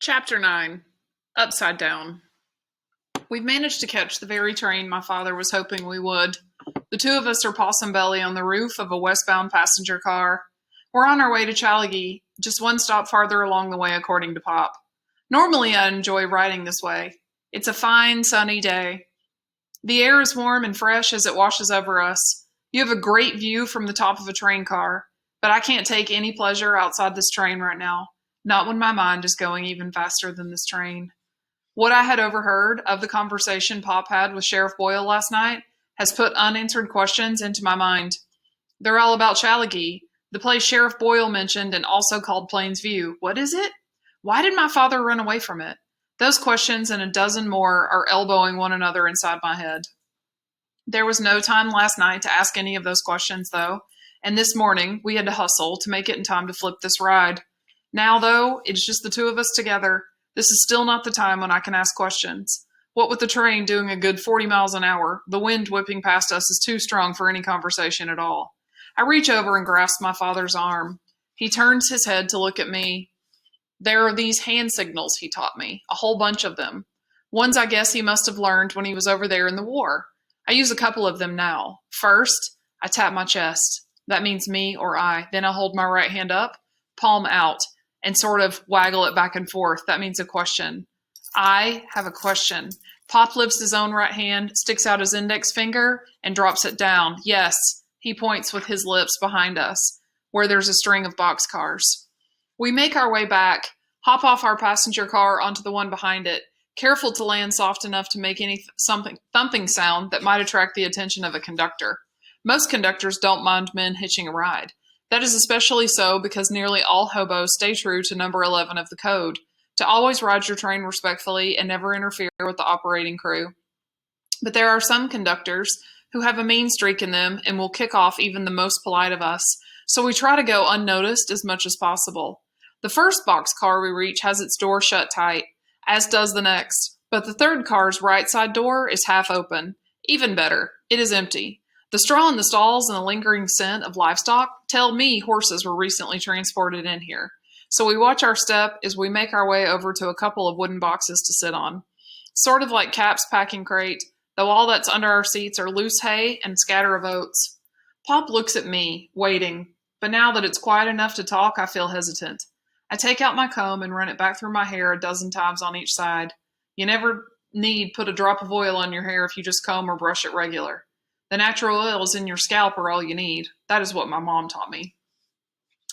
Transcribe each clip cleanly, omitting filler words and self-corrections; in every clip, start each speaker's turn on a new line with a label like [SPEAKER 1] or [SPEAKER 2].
[SPEAKER 1] Chapter 9. Upside Down. We've managed to catch the very train my father was hoping we would. The two of us are possum belly on the roof of a westbound passenger car. We're on our way to Challagi, just one stop farther along the way according to Pop. Normally I enjoy riding this way. It's a fine, sunny day. The air is warm and fresh as it washes over us. You have a great view from the top of a train car, but I can't take any pleasure outside this train right now. Not when my mind is going even faster than this train. What I had overheard of the conversation Pop had with Sheriff Boyle last night has put unanswered questions into my mind. They're all about Challagi, the place Sheriff Boyle mentioned and also called Plains View. What is it? Why did my father run away from it? Those questions and a dozen more are elbowing one another inside my head. There was no time last night to ask any of those questions, though, and this morning we had to hustle to make it in time to flip this ride. Now, though, it's just the two of us together. This is still not the time when I can ask questions. What with the train doing a good 40 miles an hour, the wind whipping past us is too strong for any conversation at all. I reach over and grasp my father's arm. He turns his head to look at me. There are these hand signals he taught me, a whole bunch of them. Ones I guess he must have learned when he was over there in the war. I use a couple of them now. First, I tap my chest. That means me or I. Then I hold my right hand up, palm out, and sort of waggle it back and forth. That means a question. I have a question. Pop lifts his own right hand, sticks out his index finger, and drops it down. Yes, he points with his lips behind us, where there's a string of boxcars. We make our way back, hop off our passenger car onto the one behind it, careful to land soft enough to make any thumping sound that might attract the attention of a conductor. Most conductors don't mind men hitching a ride. That is especially so because nearly all hobos stay true to number 11 of the code, to always ride your train respectfully and never interfere with the operating crew. But there are some conductors who have a mean streak in them and will kick off even the most polite of us, so we try to go unnoticed as much as possible. The first boxcar we reach has its door shut tight, as does the next, but the third car's right side door is half open. Even better, it is empty. The straw in the stalls and the lingering scent of livestock tell me horses were recently transported in here. So we watch our step as we make our way over to a couple of wooden boxes to sit on. Sort of like Cap's packing crate, though all that's under our seats are loose hay and a scatter of oats. Pop looks at me, waiting, but now that it's quiet enough to talk, I feel hesitant. I take out my comb and run it back through my hair a dozen times on each side. You never need put a drop of oil on your hair if you just comb or brush it regular. The natural oils in your scalp are all you need. That is what my mom taught me.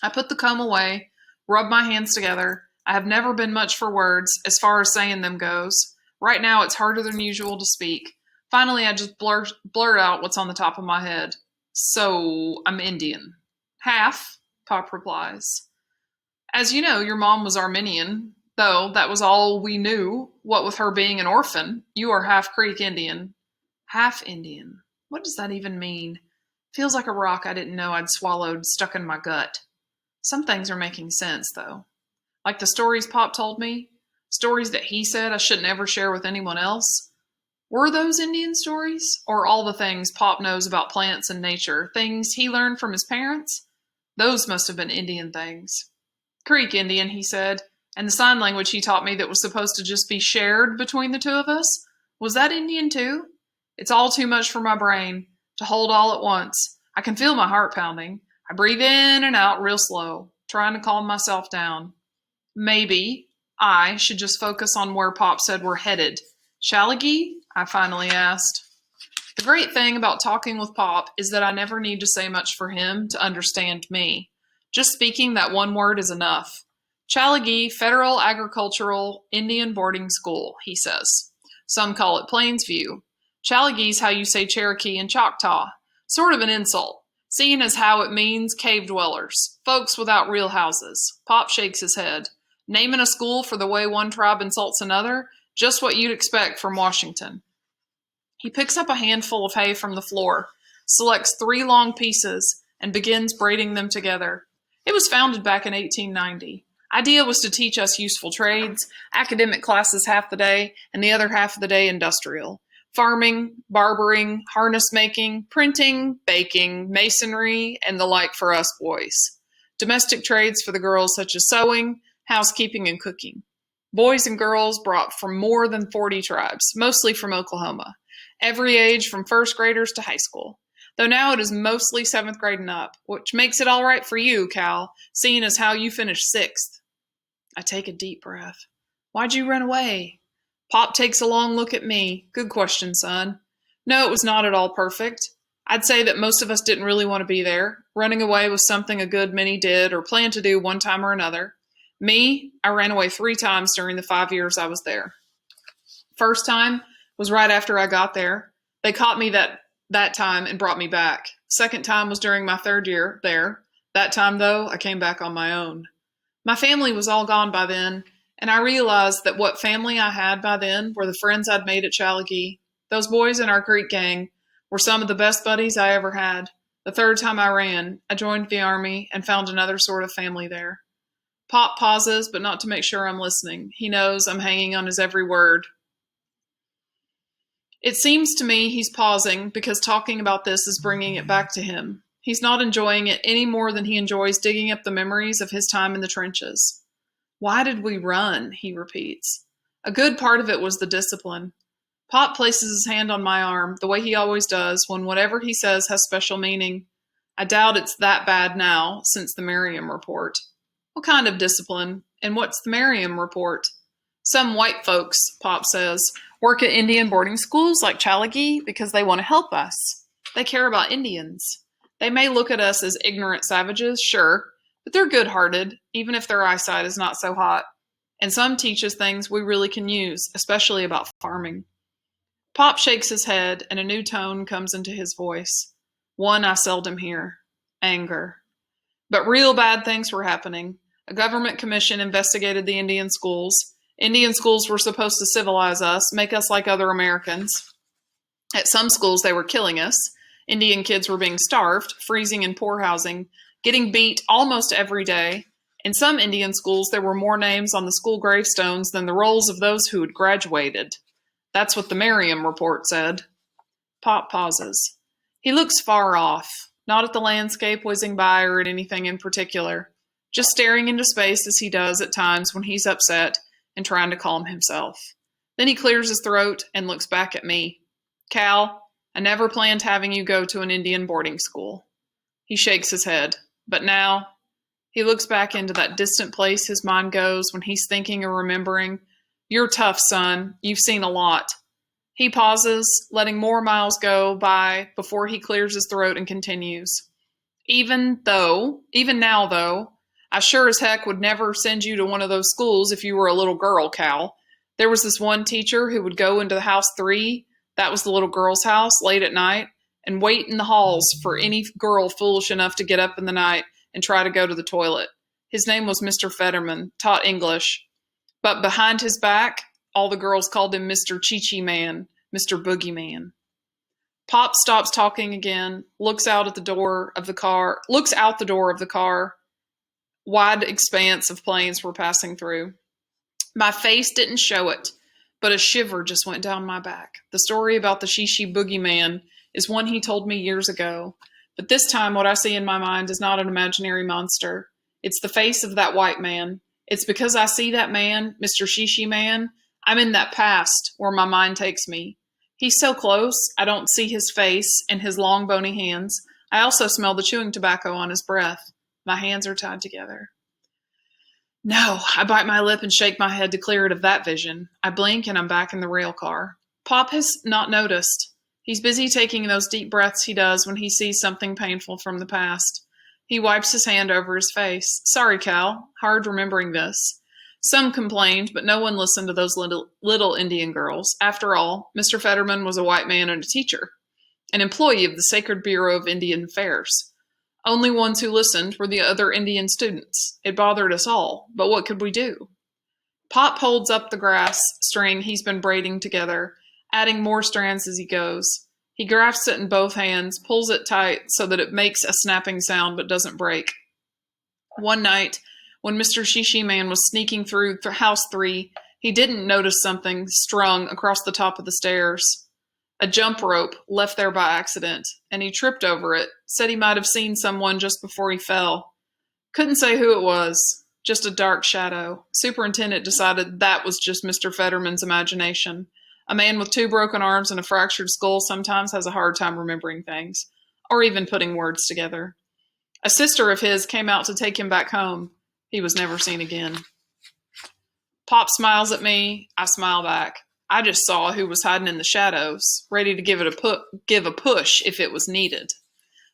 [SPEAKER 1] I put the comb away, rub my hands together. I have never been much for words, as far as saying them goes. Right now it's harder than usual to speak. Finally, I just blurt out what's on the top of my head. So, I'm Indian. Half, Pop replies. As you know, your mom was Armenian, though that was all we knew. What with her being an orphan, you are half Creek Indian. Half Indian. What does that even mean? Feels like a rock I didn't know I'd swallowed stuck in my gut. Some things are making sense, though. Like the stories Pop told me. Stories that he said I shouldn't ever share with anyone else. Were those Indian stories? Or all the things Pop knows about plants and nature? Things he learned from his parents? Those must have been Indian things. Creek Indian, he said. And the sign language he taught me that was supposed to just be shared between the two of us? Was that Indian too? It's all too much for my brain to hold all at once. I can feel my heart pounding. I breathe in and out real slow, trying to calm myself down. Maybe I should just focus on where Pop said we're headed. Challagi? I finally asked. The great thing about talking with Pop is that I never need to say much for him to understand me. Just speaking that one word is enough. Challagi Federal Agricultural Indian Boarding School, he says. Some call it Plains View. Challagi's how you say Cherokee and Choctaw. Sort of an insult, seeing as how it means cave dwellers, folks without real houses. Pop shakes his head. Naming a school for the way one tribe insults another, just what you'd expect from Washington. He picks up a handful of hay from the floor, selects 3 long pieces, and begins braiding them together. It was founded back in 1890. Idea was to teach us useful trades, academic classes half the day, and the other half of the day industrial. Farming, barbering, harness making, printing, baking, masonry, and the like for us boys. Domestic trades for the girls such as sewing, housekeeping, and cooking. Boys and girls brought from more than 40 tribes, mostly from Oklahoma. Every age from first graders to high school. Though now it is mostly 7th grade and up, which makes it all right for you, Cal, seeing as how you finished 6th. I take a deep breath. Why'd you run away? Pop takes a long look at me. Good question, son. No, it was not at all perfect. I'd say that most of us didn't really want to be there. Running away was something a good many did or planned to do one time or another. Me, I ran away 3 times during the 5 years I was there. First time was right after I got there. They caught me that time and brought me back. Second time was during my 3rd year there. That time, though, I came back on my own. My family was all gone by then, and I realized that what family I had by then were the friends I'd made at Challagi. Those boys in our Greek gang were some of the best buddies I ever had. The 3rd time I ran, I joined the Army and found another sort of family there. Pop pauses, but not to make sure I'm listening. He knows I'm hanging on his every word. It seems to me he's pausing because talking about this is bringing it back to him. He's not enjoying it any more than he enjoys digging up the memories of his time in the trenches. Why did we run? He repeats. A good part of it was the discipline. Pop places his hand on my arm, the way he always does when whatever he says has special meaning. I doubt it's that bad now, since the Merriam report. What kind of discipline? And what's the Merriam report? Some white folks, Pop says, work at Indian boarding schools like Challagi because they want to help us. They care about Indians. They may look at us as ignorant savages, sure, but they're good-hearted, even if their eyesight is not so hot. And some teach us things we really can use, especially about farming. Pop shakes his head, and a new tone comes into his voice. One I seldom hear. Anger. But real bad things were happening. A government commission investigated the Indian schools. Indian schools were supposed to civilize us, make us like other Americans. At some schools, they were killing us. Indian kids were being starved, freezing in poor housing, getting beat almost every day. In some Indian schools, there were more names on the school gravestones than the rolls of those who had graduated. That's what the Merriam report said. Pop pauses. He looks far off, not at the landscape whizzing by or at anything in particular, just staring into space as he does at times when he's upset and trying to calm himself. Then he clears his throat and looks back at me. Cal, I never planned having you go to an Indian boarding school. He shakes his head. But now, he looks back into that distant place his mind goes when he's thinking or remembering. You're tough, son. You've seen a lot. He pauses, letting more miles go by before he clears his throat and continues. Even now, though, I sure as heck would never send you to one of those schools if you were a little girl, Cal. There was this one teacher who would go into the house 3, that was the little girl's house, late at night, and wait in the halls for any girl foolish enough to get up in the night and try to go to the toilet. His name was Mr. Fetterman, taught English. But behind his back, all the girls called him Mr. Chi-Chi Man, Mr. Boogie Man. Pop stops talking again, looks out the door of the car, wide expanse of planes were passing through. My face didn't show it, but a shiver just went down my back. The story about the shishi boogeyman is one he told me years ago, but this time what I see in my mind is not an imaginary monster. It's the face of that white man. It's because I see that man, Mr. Shishi Man, I'm in that past where my mind takes me. He's so close, I don't see his face and his long bony hands. I also smell the chewing tobacco on his breath. My hands are tied together. No, I bite my lip and shake my head to clear it of that vision. I blink and I'm back in the rail car. Pop has not noticed. He's busy taking those deep breaths he does when he sees something painful from the past. He wipes his hand over his face. Sorry, Cal. Hard remembering this. Some complained, but no one listened to those little Indian girls. After all, Mr. Fetterman was a white man and a teacher, an employee of the Sacred Bureau of Indian Affairs. Only ones who listened were the other Indian students. It bothered us all, but what could we do? Pop holds up the grass string he's been braiding together, adding more strands as he goes. He grasps it in both hands, pulls it tight so that it makes a snapping sound but doesn't break. One night, when Mr. Shishi Man was sneaking through house 3, he didn't notice something strung across the top of the stairs. A jump rope left there by accident, and he tripped over it, said he might have seen someone just before he fell. Couldn't say who it was. Just a dark shadow. Superintendent decided that was just Mr. Fetterman's imagination. A man with 2 broken arms and a fractured skull sometimes has a hard time remembering things, or even putting words together. A sister of his came out to take him back home. He was never seen again. Pop smiles at me. I smile back. I just saw who was hiding in the shadows, ready to give a push if it was needed.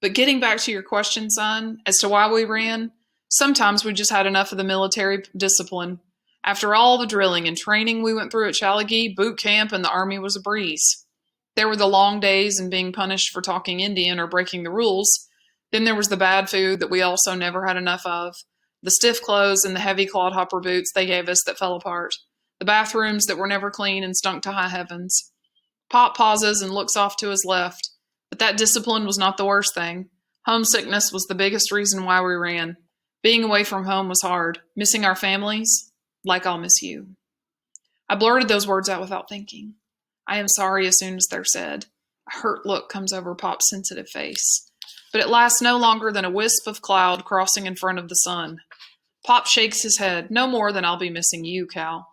[SPEAKER 1] But getting back to your question, son, as to why we ran, sometimes we just had enough of the military discipline. After all the drilling and training we went through at Challagi, boot camp, and the Army was a breeze. There were the long days and being punished for talking Indian or breaking the rules. Then there was the bad food that we also never had enough of, the stiff clothes and the heavy clodhopper boots they gave us that fell apart, the bathrooms that were never clean and stunk to high heavens. Pop pauses and looks off to his left, but that discipline was not the worst thing. Homesickness was the biggest reason why we ran. Being away from home was hard. Missing our families, like I'll miss you. I blurted those words out without thinking. I am sorry as soon as they're said. A hurt look comes over Pop's sensitive face, but it lasts no longer than a wisp of cloud crossing in front of the sun. Pop shakes his head. No more than I'll be missing you, Cal.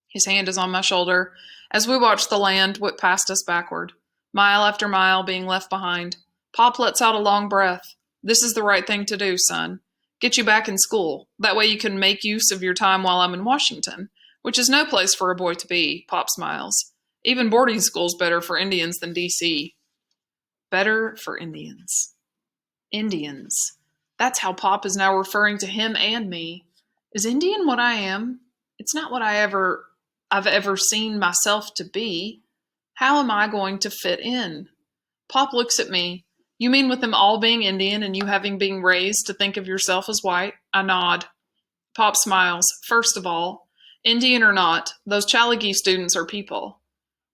[SPEAKER 1] His hand is on my shoulder as we watch the land whip past us backward, mile after mile being left behind. Pop lets out a long breath. This is the right thing to do, son. Get you back in school. That way you can make use of your time while I'm in Washington, which is no place for a boy to be, Pop smiles. Even boarding school's better for Indians than D.C. Better for Indians. Indians. That's how Pop is now referring to him and me. Is Indian what I am? It's not what I've ever seen myself to be. How am I going to fit in? Pop looks at me. You mean with them all being Indian and you having been raised to think of yourself as white? I nod. Pop smiles. First of all, Indian or not, those Challagi students are people.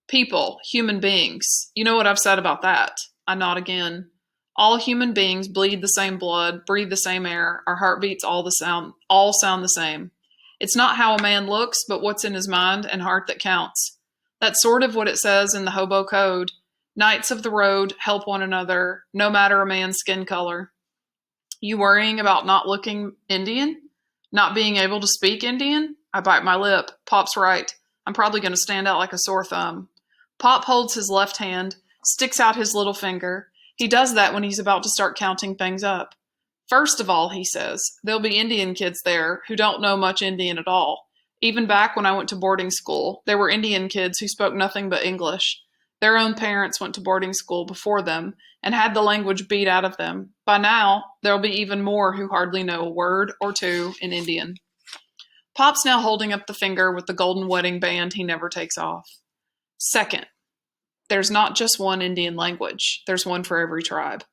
[SPEAKER 1] People, human beings. You know what I've said about that. I nod again. All human beings bleed the same blood, breathe the same air, our heartbeats all sound the same. It's not how a man looks, but what's in his mind and heart that counts. That's sort of what it says in the Hobo Code. Knights of the road help one another, no matter a man's skin color. You worrying about not looking Indian? Not being able to speak Indian? I bite my lip. Pop's right. I'm probably going to stand out like a sore thumb. Pop holds his left hand, sticks out his little finger. He does that when he's about to start counting things up. First of all, he says, there'll be Indian kids there who don't know much Indian at all. Even back when I went to boarding school, there were Indian kids who spoke nothing but English. Their own parents went to boarding school before them and had the language beat out of them. By now, there'll be even more who hardly know a word or two in Indian. Pop's now holding up the finger with the golden wedding band he never takes off. Second, there's not just one Indian language. There's one for every tribe.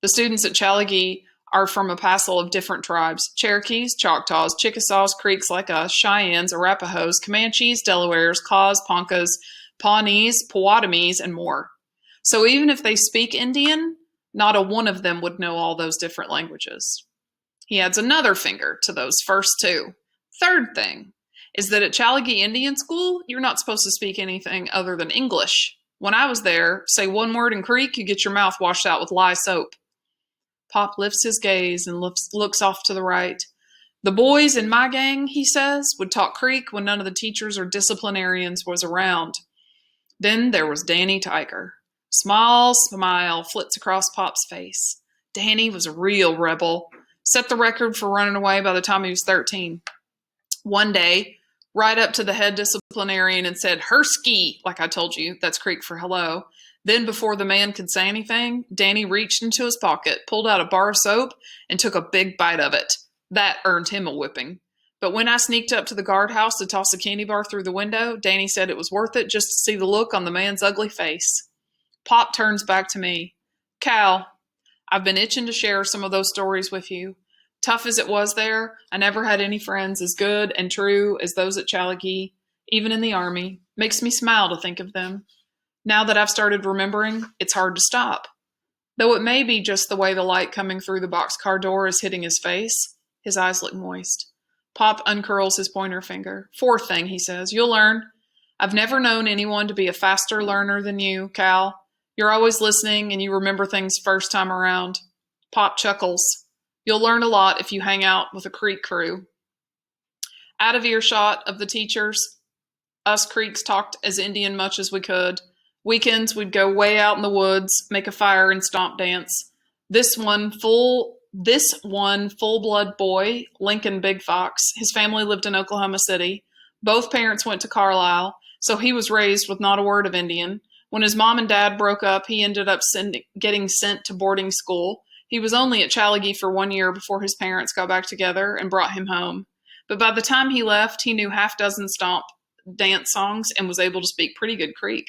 [SPEAKER 1] The students at Challagi are from a passel of different tribes: Cherokees, Choctaws, Chickasaws, Creeks like us, Cheyennes, Arapahoes, Comanches, Delawares, Kaws, Poncas, Pawnees, Potawatomis, and more. So even if they speak Indian, not a one of them would know all those different languages. He adds another finger to those first two. Third thing is that at Challagi Indian School, you're not supposed to speak anything other than English. When I was there, say one word in Creek, you get your mouth washed out with lye soap. Pop lifts his gaze and looks off to the right. The boys in my gang, he says, would talk Creek when none of the teachers or disciplinarians was around. Then there was Danny Tiger. Small smile flits across Pop's face. Danny was a real rebel. Set the record for running away by the time he was 13. One day, right up to the head disciplinarian and said, "Hersky," like I told you, that's Creek for hello. Then before the man could say anything, Danny reached into his pocket, pulled out a bar of soap, and took a big bite of it. That earned him a whipping. But when I sneaked up to the guardhouse to toss a candy bar through the window, Danny said it was worth it just to see the look on the man's ugly face. Pop turns back to me. Cal, I've been itching to share some of those stories with you. Tough as it was there, I never had any friends as good and true as those at Challagi, even in the Army. Makes me smile to think of them. Now that I've started remembering, it's hard to stop. Though it may be just the way the light coming through the boxcar door is hitting his face, his eyes look moist. Pop uncurls his pointer finger. Fourth thing, he says, you'll learn. I've never known anyone to be a faster learner than you, Cal. You're always listening and you remember things first time around. Pop chuckles. You'll learn a lot if you hang out with a Creek crew. Out of earshot of the teachers, us Creeks talked as Indian much as we could. Weekends we'd go way out in the woods, make a fire and stomp dance. This one full-blood boy, Lincoln Big Fox, his family lived in Oklahoma City. Both parents went to Carlisle, so he was raised with not a word of Indian. When his mom and dad broke up, he ended up getting sent to boarding school. He was only at Challagi for 1 year before his parents got back together and brought him home. But by the time he left, he knew half dozen stomp dance songs and was able to speak pretty good Creek.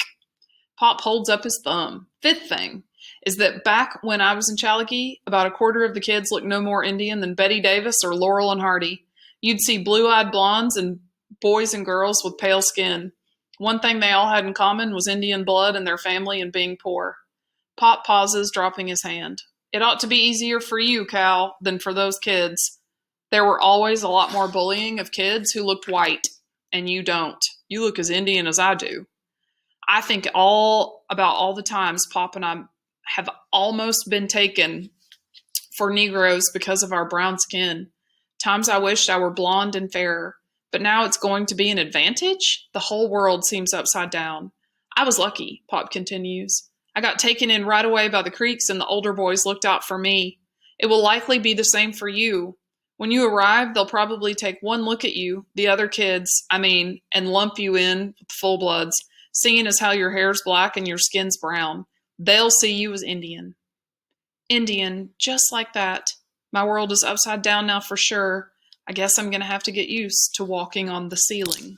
[SPEAKER 1] Pop holds up his thumb. Fifth thing is that back when I was in Challagi, about a quarter of the kids looked no more Indian than Betty Davis or Laurel and Hardy. You'd see blue-eyed blondes and boys and girls with pale skin. One thing they all had in common was Indian blood and their family and being poor. Pop pauses, dropping his hand. It ought to be easier for you, Cal, than for those kids. There were always a lot more bullying of kids who looked white, and you don't. You look as Indian as I do. I think about all the times Pop and I have almost been taken for Negroes because of our brown skin. Times I wished I were blonde and fairer. But now it's going to be an advantage? The whole world seems upside down. I was lucky, Pop continues. I got taken in right away by the Creeks and the older boys looked out for me. It will likely be the same for you. When you arrive, they'll probably take one look at you, the other kids, and lump you in with full-bloods, seeing as how your hair's black and your skin's brown. They'll see you as Indian. Indian, just like that. My world is upside down now for sure. I guess I'm going to have to get used to walking on the ceiling.